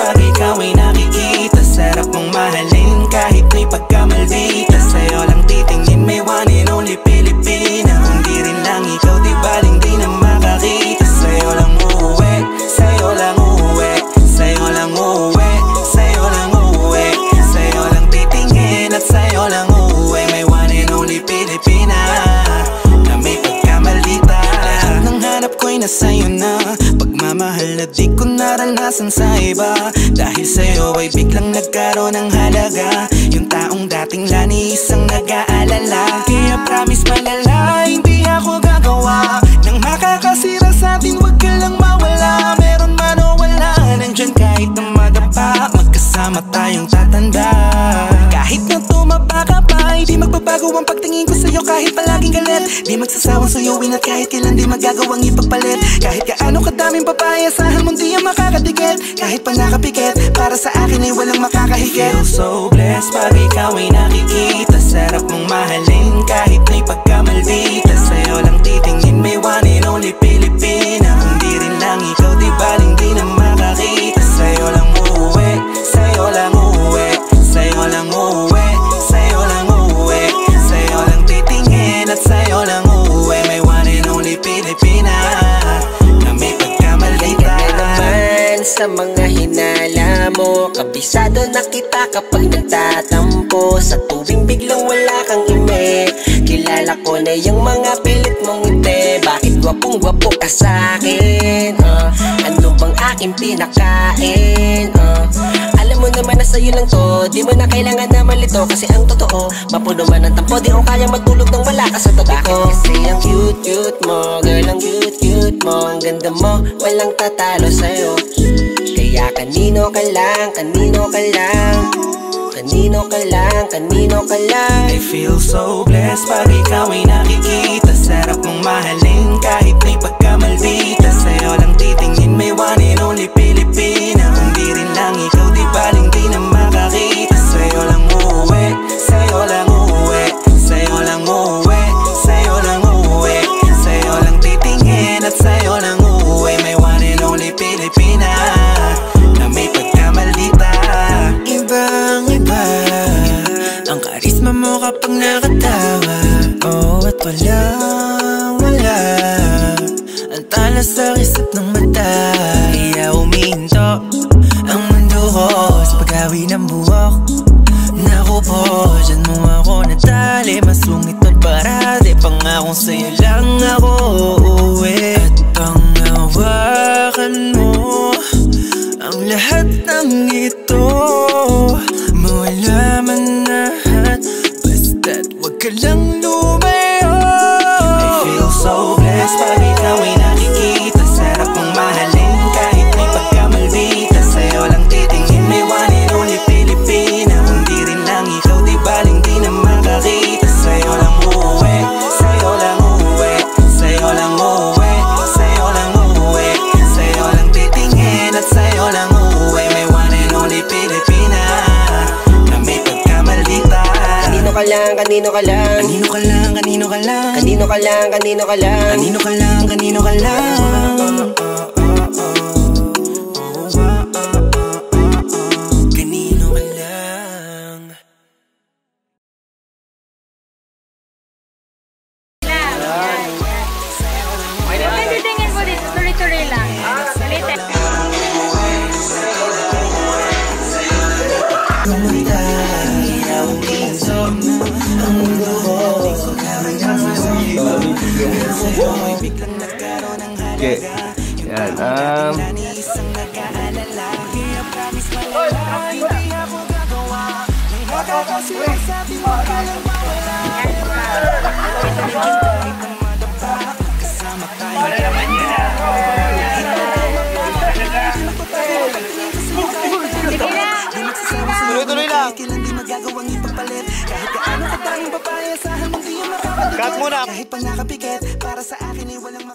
pag ikaw ay nakikita. Sarap mong mahalin kahit may pagkamaldita. Sa'yo lang titingin, may one and only Pilipina. Kung di rin lang ikaw, di baling di na makakita. Sa'yo lang uuwi, sa'yo lang uuwi, sa'yo lang uuwi, sa'yo lang uuwi, sa'yo lang titingin at sa'yo lang uuwi. May one and only Pilipina na may pagkamaldita. Lahat ng hanap ko'y nasa'yo na. Pagmamahal na di ko naranasan sa iba. Dahil sa'yo ay biglang nagkaroon ng halaga. Yung taong dating lani isang nag-aalala. Kaya promise malala, hindi ako gagawa nang makakasira sa'tin, wag ka lang mawala. Meron man o wala, nandyan kahit na madapa. Magkasama tayong tatanda. Kahit na tumaba ka pa, hindi magbabago ang pagtingin ko sa'yo. Kahit palaging galit, di magsasawang suyuin. At kahit kailan di magagawang ipagpalit. Kahit kaano kadaming babae, asahan mong di ang makakadikit. Kahit pa nakapikit, para sa akin ay walang makakahigit. Feel so blessed pag ikaw ay nakikita. Sarap mong mahalin kahit may pagkamaldita. Sa'yo lang titingin, may one and only Pilipina. Kung di rin lang ikaw, di baling di na makakita. Sa'yo lang uuwi, sa'yo lang uuwi, sa'yo lang uuwi, sa'yo lang uuwi, sa'yo lang titingin at sa'yo lang uuwi. May one and only Pilipina na may pagkamaldita. Naman sa mga hinala mo, kabisado na kita kapag nagtatampo. Sa tuwing biglang wala kang ime, kilala ko na yung mga pilit mong ngiti. Bakit gwapong-gwapo ka sa'kin? Ano bang aking pinakain? Alam mo naman na sa'yo lang to, di mo na kailangan na malito. Kasi ang totoo, mapuno man ang tampo, di ko kaya matulog nang wala ka sa tabi ko. Kasi ang cute-cute mo, girl, ang cute-cute mo. Ang ganda mo, walang tatalo sa'yo. Kaya kanino ka lang, kanino ka lang, kanino ka lang, kanino ka lang. I feel so blessed pag ikaw ay nakikita. Sarap mong mahalin kahit may pagkamaldita. Sa'yo lang titingin, may one and only Pilipina. Kung di rin lang ikaw, di baling di na makakita. Sa'yo lang uuwi, sa'yo lang uuwi, sa'yo lang uuwi, sa'yo lang uuwi, sa'yo lang titingin at sa'yo lang uuwi. May one and only Pilipina na may pagkamaldita. Ibang-iba ang karisma mo kapag nakatawa. Oh, at walang-wala ang tala sa kisap ng mata. Kaya umihinto ang mundo ko sa pag-awi ng buhok. Naku po, dyan mo ako natali. Masungit at parade, pangakong sa'yo lang ako uuwi. At pangawakan mo ang lahat ng ito. Mawala man lahat, basta't wag ka lang lumayo. I feel so blessed pag ikaw ay nakikita. Sarap mong mahalin kahit may pagkamaldita. Sa'yo lang titingin, may one and only Pilipina. Kung di rin lang ikaw, di baling di na makakita. Sa'yo lang uuwi, sa'yo lang uuwi, sa'yo lang uuwi, sa'yo lang uuwi, sa'yo lang titingin at sa'yo lang uuwi. May one and only Pilipina na may pagkamaldita. Kanino ka lang, kanino ka lang, Kanino ka lang, kanino ka lang, kanino ka lang, kanino ka lang, kanino ka lang, kanino ka lang. Kanino ka lang. Titingin mo dito, tuloy-tuloy lang. Ulitin. Okay. Yan. Tuloy-tuloy lang. Cut muna. Kahit pa nakapikit, para sa akin ay walang